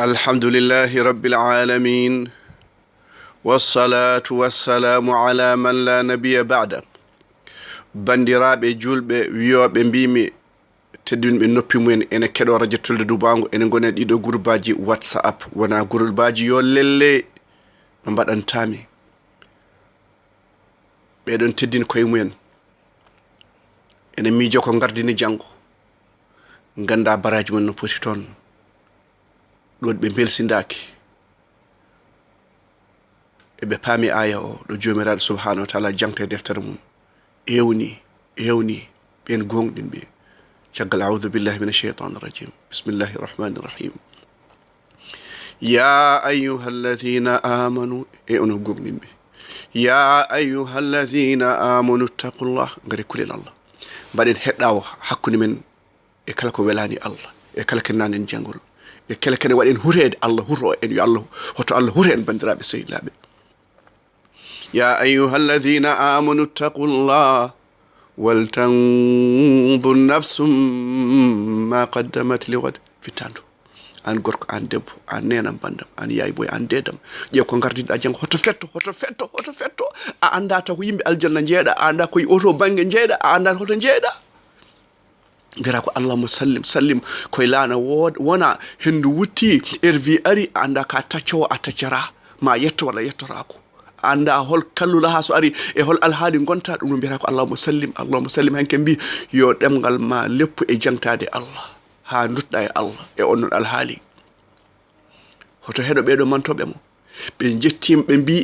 الحمد لله رب العالمين والصلاة والسلام على من لا نبي بعده bandiraɓe julɓe wiyoɓe mbimi teddunɓe noppi mumen ene keɗo radio Tulde Dubango ene gone ɗiɗo groupe WhatsApp wona groupe yo lelle no mbaɗantami ɓeɗon teddini koye mumen ene miijo ko gardini janggo ganda baraji mon no poti toon ɗon ɓe belsindaki eɓe paami aya o ɗo jomiraɗo subhanahu wa taala jangte deftere mum ewni ɓen gonɗin ɓe caggal a'udhu billahi minash shaitanir rajim bismillahir rahmanir rahim ya ayyuhalladhina amanu ono gonɗin ɓe ya ayyuhalladhina amanu taqullah ngari kulen Allah mbaɗen heɗɗawo hakkude men e kala ko welani Allah e kala ko nanen jangol e kala kene waɗen hurede Allah huro en yo Allah hoto Allah hure en bandiraɓe sehilaɓe ya ayyuhalladhina amanu taqullah wal tanzur nafsum ma qaddamat lighad fitandu an gorko an debbo an nenam bandam an yaay boy an dedam ƴeew ko gardiɗa jang hoto fetto a anda taw ko yimɓe aljanna jeeɗa a anda koye oto banggue jeeɗa a anda hoto jeeɗa mbira ko allahumma sallim koye laana wona hendu wutti hervi ari a anda ka taccowo a taccata ma yetto walla yettorako anda hol kallula ha so ari e hol alhaali gonta ɗum no mbiyata ko allahumma sallim hanke mbi yo ɗemgal ma leppu e jangtade Allah ha dutɗa e Allah e onnon alhaali hoto heɗo ɓeɗo mantoɓe mo ɓe jettima ɓe mbi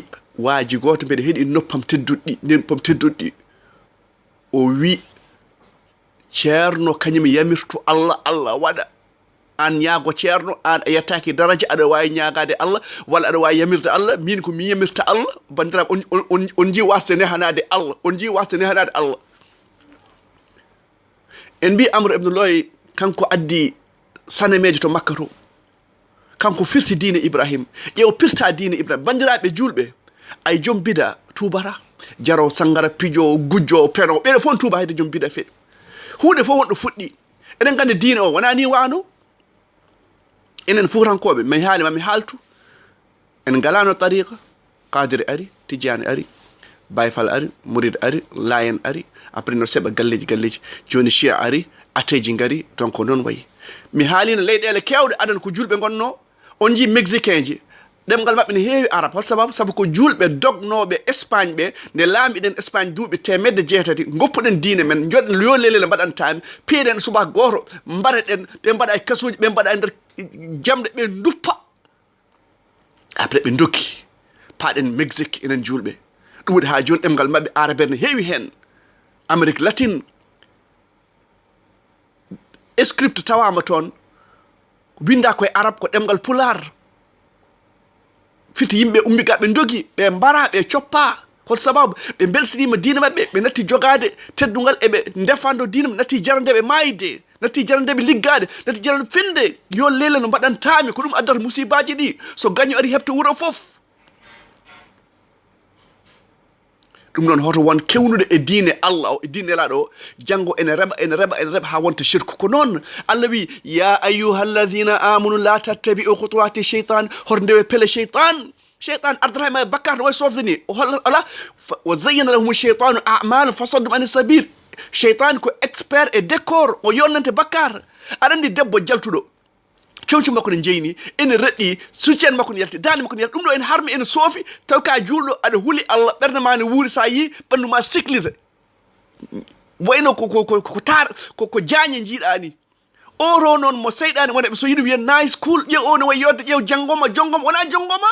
waaji goto mbeɗa heeɗi noppam tedduɗɗi o wi ceerno kañum yamirtu Allah waɗa an ñaago ceerno an a yettaki daraja aɗa wawi ñagade Allah walla aɗa wawi yamirde Allah min ko mi yamirta Allah bandiraɓe on ji wasde nehanade Allah en mbi Amr ibn Loy kanko addi sanemeje to Makka to kanko firti diine Ibrahim ƴeew pirta diine Ibrahim bandiraɓe julɓe ay joom bida tubara jaro sangara pijo gujjo peno ɓeɗo fof tuuba hayde joom bida feeɗi hunde fof wonɗo fuɗɗi eɗen gandi diine o wona ni wano enen fuutankoɓe mi haali mami haaltu en galano tariqa kadiri ari tijani ari bayfal ari mouride ari layen ari après no seeɓa galleji joni chia ari ateji gari donc noon wayi mi haalino leyɗele kewɗe adan ko julɓe gonno on ji mexicain ji ɗemgal maɓɓe ne heewi arab hol sababu ko julɓe dognoɓe Espagne ɓe nde laamiɗen Espagne duuɓi 600 goppuɗen diine men joɗen yo lelele mbaɗantami piiɗen subaka goto mbaɗeɗen ɓe mbaɗa e kasuji ɓe mbaɗa e nder jamɗe ɓe duppa après ɓe dokki paaɗen Mexique enen julɓe ɗum waɗi ha joni ɗemgal maɓɓe arabe ne heewi hen Amérique latine script tawama toon winda koye arab ko ɗemgal pular fiti yimɓe ummiga ɓe dogi ɓe mbara ɓe coppa hol sababu ɓe belsinima diine maɓɓe ɓe natti jogade teddugal eɓe defando diine natti jarandeɓe mayde natti jarandeɓe liggade natti jarande finde yo lele no mbaɗantami ko ɗum addata musibaji ɗi so gaño ari heɓta wuuro foof ɗum noon hoto won kewnude e diine Allah o e diine nelaɗo o janggo ene reɓa ha wonta shirku ko noon Allah wi ya ayyuhalladhina amanu la tattabi'u khutuwati shaytan hor ndewe pele shaytan ardata ma bakkar no way sofde ni ala wa zayyana lahum shaytanu a'mal fasaddum an sabil shaytan ko expert e décor o yonnante bakkar aɗa andi debbo jaltuɗo comci makko ne jeyni ene reɗɗi succien makko ne yalti dande makko ne yalti ɗum ɗo ene harmi ene soofi taw ka julɗo aɗa huuli Allah ɓerde ma ne wuuri sa yi ɓandu ma cyclise wayno ko jaañe jiiɗa ni oro noon mo seyɗani wona ɓe so yiɗi wiyen nice cool ƴeew o ne wayi yodde ƴeew jangoma wona jongoma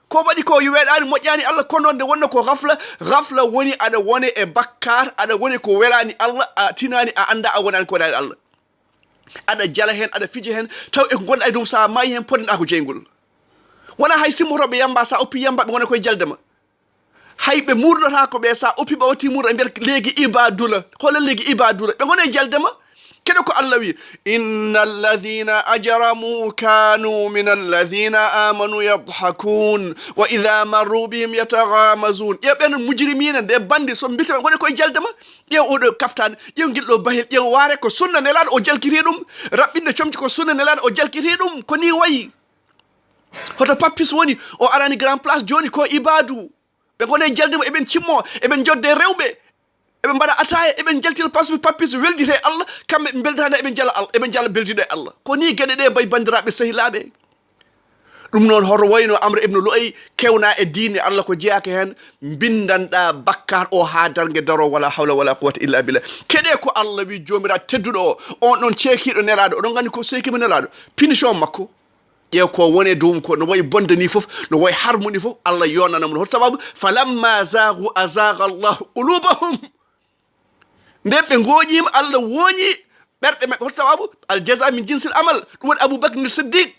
ko waɗi ko weeɗani moƴƴani Allah kono nde wonno ko gafla woni aɗa wone e bakkar aɗa woni ko welani Allah a tinani a anda a wonani ko welani Allah aɗa jala hen aɗa fija hen taw e ko gonɗa e dow sa maayi hen poɗɗa ko jeygol wona hay simmotoɓe yamba sa oppi yamba ɓe gona koye jaldema hay ɓe murɗota ko ɓe sa oppi ɓe watti murɗa mbiyata leegi ibadula holen leegi ibadula ɓe gona e jaldema keɗo ko Allah wi inna alladhina ajramu kanu min alladhina amanu yadhakun wa idha marru bihim yataghamazun ƴeew ɓen mujrimina nde bandi so mbitama gone koye jaldema ƴeew oɗo kaftane ƴeew guilɗo bahil ƴeew waare ko sunna nelaɗo o jalkiri ɗum raɓɓinde comci ko sunna nelaɗo o jalkiri ɗum ko ni wayi hoto pappis woni o arani grand place joni ko ibadu ɓe gone jaldimo eɓen cimmo eɓen jodde rewɓe eɓe mbaɗa ataya eɓen jaltina pappis weldite Allah kamɓe ɓe beldata eɓen jala Allah eɓen jala beldiɗo e Allah ko ni gueɗe ɗe mbayi bandiraɓe sehilaɓe ɗum noon hoto wayno Amr ibn Lu'ay kewna e diine Allah ko jeyaka hen bindanɗa bakkar o ha dargue daro wala hawla wala quwwata illa billah keɗe ko Allah wi jomiraɗo tedduɗo o on ɗon ceekiɗo nelaɗo oɗon gandi ko ceekimo nelaɗo punition makko ƴeew ko wone dow ko no wayi bonde ni fof no wayi harmu ni fof Allah yonanamo no hoto sababu falamma zagu azaga Allahu qulubahum nden ɓe gooƴima Allah wooñi ɓerɗe maɓɓe hoto sababu al jaza min jinsil amal ɗum waɗi Aboubacre ni Siddiq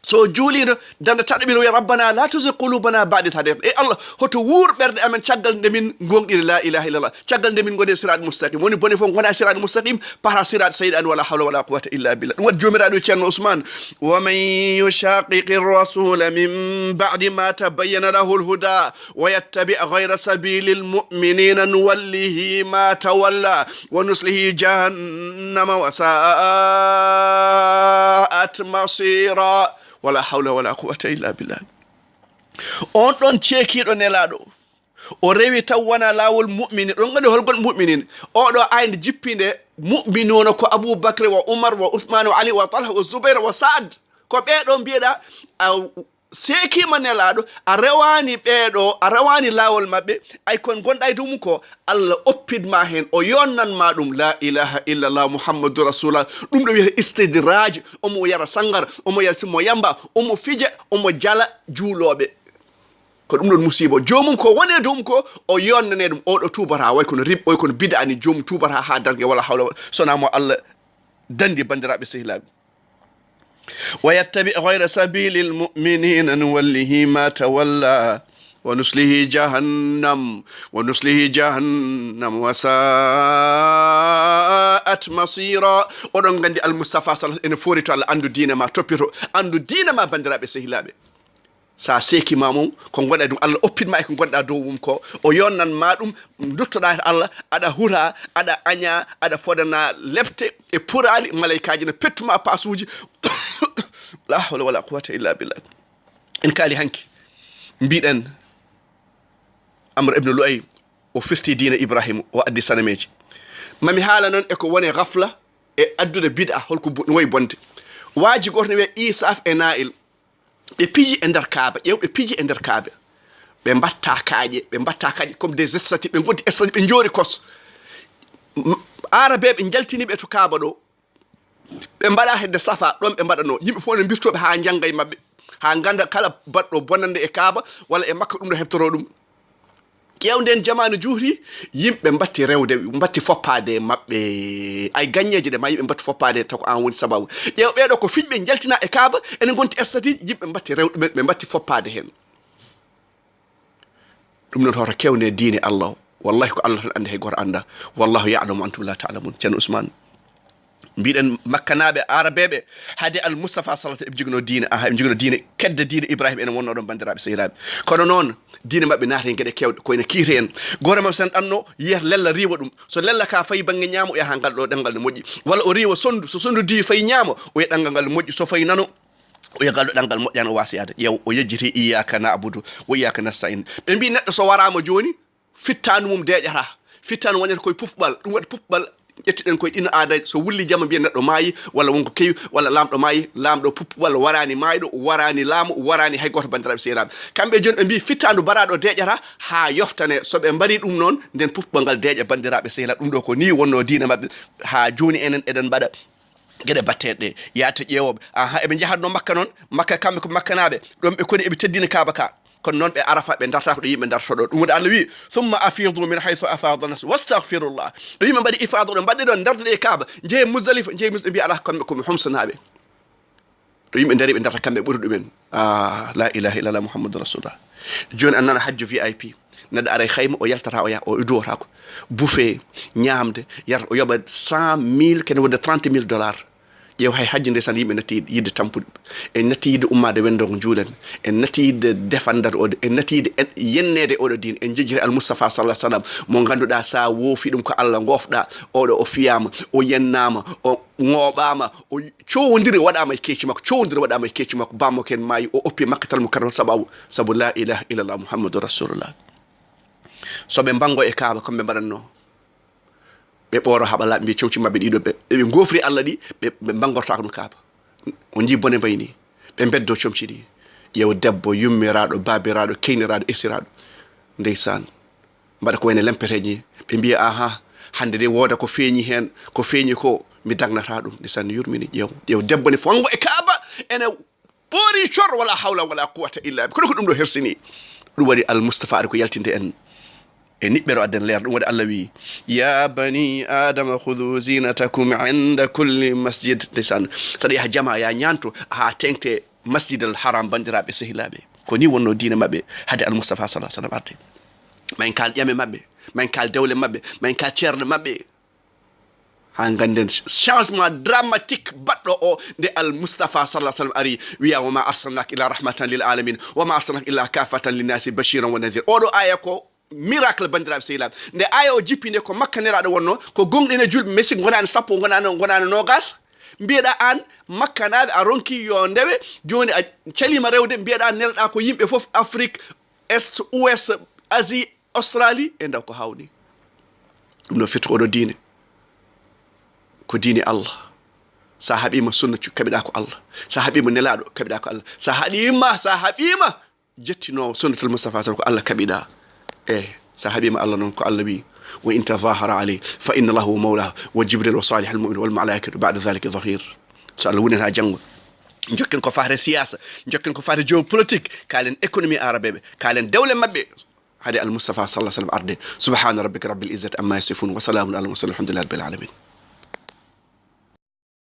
so juulino danda taɗaɓino wiya rabbana la tuzigh qulubana ba'da idh hadaytana e Allah hoto wuur ɓerɗe amen caggal nde min gonɗini la ilaha illallah caggal nde min goni sirat mustaqim woni bone fof gona sirat mustaqim pata sirat sayyidan wala hawla wala quwwata illa billah ɗum waɗi jomiraɗo ceerno Ousmane wa man yushaqiqi rasula min ba'di ma tabayyana lahu alhuda wa yattabi' ghayra sabili almu'minina nuwallihi ma tawalla wa nuslihi jahannama wa sa'at masira wala hawla wala quwwata illa billah on ɗon ceekiɗo nelaɗo o rewi taw wona lawol mu'minin ɗon gandi holgol mu'minin oɗo ayde jippinde mu'minuna ko Aboubacre wa Oumar wa Ousmane wa Ali wa Talha wa Zoubair wa Saad ko ɓeɗo mbiyeɗa seekima nelaɗo a rewani ɓeɗo a rewani lawol mabɓe ay kon gonɗa e dow mum ko Allah oppidma hen o yonnanma ɗum la ilaha illallah muhammadu rasulullah ɗum ɗo wiyete istidraj omo yara sangar omo yara simmo yamba omo fija omo jala juuloɓe ko ɗum ɗon musiba jomum ko woni e dow mum ko o yonnane ɗum oɗo tubata way kono rib oy kono bidani jomum tubata ha dargue wala hawla sonamo Allah dandi bandiraɓe sehilaɓe ويتبع غير سبيل المؤمنين نوله ما تولى ونسله جهنم وساءت مصيرا oɗon gandi almustafa sallallahu ene fori to Allah andu diina ma toppito andu diina ma bandiraɓe sehilaɓe sa seekima mum ko gonɗa ɗum Allah oppitma e ko gonɗa dow mum ko o yonnan ma ɗum duttoɗa to Allah aɗa hura aɗa aña aɗa fodana lebte e purali malaikaji ne pettuma pasuji la hawla wala quwwata illa billah en kaali hanki mbiɗen Amr ibn Lu'ay o firti diina Ibrahima o addi sanameji mami haala noon eko woni ghafla e addude bid'a holko no wayi bonde waaji goto ne wiya Isaf e Nail ɓe piji e nder Kaaba ƴewɓe piji e nder Kaaba ɓe mbatta kaaƴe comme des statues ɓe gondi statues ɓe joori kos arabe ɓe jaltiniɓe to Kaaba ɗo ɓe mbaɗa hedde safa ɗon ɓe mbaɗano yimɓe fof ne mbirtoɓe ha jangga e mabɓe ha ganda kala baɗɗo bonande e Kaaba walla e Makka ɗum ɗo heɓtoro ɗum ƴewden jamanu juuti yimɓe mbatti rewde mbatti foppade mabɓe ay gagneje ɗe ma yimɓe mbatti foppade taw ko an woni sababu ƴeew ɓeɗo ko fiɗɓe jaltina e Kaaba enen gonti stati yimɓe mbatti rewde ɓe mbatti foppade hen ɗum noon hoto kewne diine Allah wallahi ko Allah tan andi hay goto anda wallahu ya'lamu antum la ta'lamun ceerno Ousmane mbiɗen makkanaɓe arabeɓe haade al Mustafa sallallahu alaihi wasallam eɓe jogino diine kedde diine Ibrahima enen wonno ɗon bandiraɓe sehilaaɓe kono noon diine mabɓe naati hen gueɗe kewɗe koyne kiite en goto mabɓe sen ɗanno yiyata lella riiwa ɗum so lella ka fayi banggue ñaamo o yaha ngal ɗo ɗemgal ne moƴƴi walla o riiwa sondu so sondu di fayi ñaamo o yiya ɗemgal ngal ne moƴƴi so fayi nano o yiya ngal ɗo ɗemgal moƴƴani o wasa yaade yew o yejjiti iyyaka na'budu wa iyyaka nasta'in ɓe mbi neɗɗo so warama joni fittandu mum deƴata fittandu wonata koye pufɓal ɗum waɗi pufɓal ƴettuɗen koye ɗino aadaji so wulli jamma mbiya neɗɗo maayi walla wonko kewi walla lamɗo maayi lamɗo puppuɓal warani maayiɗo warani laamu warani hay goto bandiraɓe sehilaɓe kamɓe joni ɓe mbi fittandu baraɗo deƴata ha yoftane soɓe mbaɗi ɗum noon nden puppuɓal ngal deƴa bandiraɓe sehilaɓe ɗum ɗo ko ni wonno diina mabɓe ha joni enen eɗen mbaɗa gueɗe batteɗe ɗe yaata ƴeewoɓe aha eɓe jahatno Makka noon Makka kamɓe ko makkanaɓe ɗon ɓe koni eɓe teddina Kaaba ka kono noon ɓe arafa ɓe darta ko ɗo yimɓe darto ɗo ɗum woni Allah wi thumma afidu min haythu afada nas wastaghfirullah ɗo yimɓe mbaɗi ifada ɗo mbaɗɗe ɗon darde ɗe Kaaba jeehe Muzdalifa jeehe Muzdalifa mbiya ala kamɓe komi humsanaɓe ɗo yimɓe dari ɓe darta kamɓe ɓuri ɗumen la ilaha illallah muhammadu rasulullah joni an nana hajju VIP neɗɗo ara hayma o yaltata o yaha o duwotako bouffé ñamde yarata o yoɓa 100 000 kene wonde 30 000 $. ƴeew hay hajji nde tan yimɓe natti yidde tampude en natti yidde ummade wendo ko juulen en natti yidde defandade oɗo en natti yidde yennede oɗo din en jejjiri al Mustafa sallallahu alaihi wasallam mo ganduɗa sa woofi ɗum ko Allah gofɗa oɗo o fiyama o yennama o ŋoɓama o cowodiri waɗama e keeci makko cowodiri waɗama e keeci makko bammo ken maayi o oppi makkatal mukarram sabu la ilaha illallah muhammadu rasulullah soɓe bango e kaaba kamɓe mbaɗanno ɓe ɓooro haɓalaɓe mbi cewci mabɓe ɗiɗo ɓe gofri Allah ɗi ɓe bangortako ɗum kaaba on jii bone mbayni ɓe beddo comci ɗi ƴeew debbo yummiraɗo babiraɗo keyniraɗo esiraɗo ndeysan mbaɗa ko wayne lempeteji ɓe mbiya aha hande de wooda ko feeñi hen ko feeñi ko mi dagnata ɗum ndesan yurmini ƴeew debbo ne fango e kaaba ene ɓoori cor wala hawla wala quwata illa kono ko ɗum ɗo hersini ɗum waɗi al Mustafa aɗa ko yaltinde en e niɓɓere adden leer ɗum waɗi Allah wi ya bani adama khudu zinatakum inda kulli masjid ndesan saɗa yaha jama ya ñanto ha tengte masjid al haram bandiraɓe sehilaɓe ko ni wonno diine mabɓe hade al Mustafa sallallahu alaihi wasallam arde mayn kal ƴame mabɓe mayn kal dewle mabɓe mayn kal ceerle mabɓe ha ganden changement dramatique baɗɗo o nde al Mustafa sallallahu alaihi wasallam ari wiya wa ma arsalnaka illa rahmatan lil alamin wa ma arsalnaka illa kafatan linnasi bashiran wa nadhir oɗo aya ko miracle bandiraɓe sehilaɓe nde aya o jippi nde ko makkaniraɗo wonno ko gonɗine julɓe messi gonani sappo gonani nogas mbiyeɗa an makkanaɓe a ronki yo ndewe joni a calima rewde mbiyeɗa nelɗa ko yimɓe foof Afrique est ouest Asie Australie e ndaw ko hawni ɗum no firti oɗo diine ko diine Allah sa haɓima sunna kaɓiɗa ko Allah sa haɓima nelaɗo kaɓiɗa ko Allah sa haɓima jettino sunnatul Mustafa sallam ko Allah kaɓiɗa sa haɓima Allah noon ko Allah wi wa in tadahara alayhi fa inna lahu mawlahu wa jibril wa salihul mu'min wal malaikatu ba'da dhalika dhahir so Allah wunen ha janggo jokken ko fate siyasa jokken ko fate géopolitique kalen économie arabeɓe kalen dewle mabɓe hade al Mustafa sallallahu alaihi wasallam arde subhana rabbika rabbil izzati amma yasifun wa salamun ala al mursalin alhamdulillahi rabbil alamin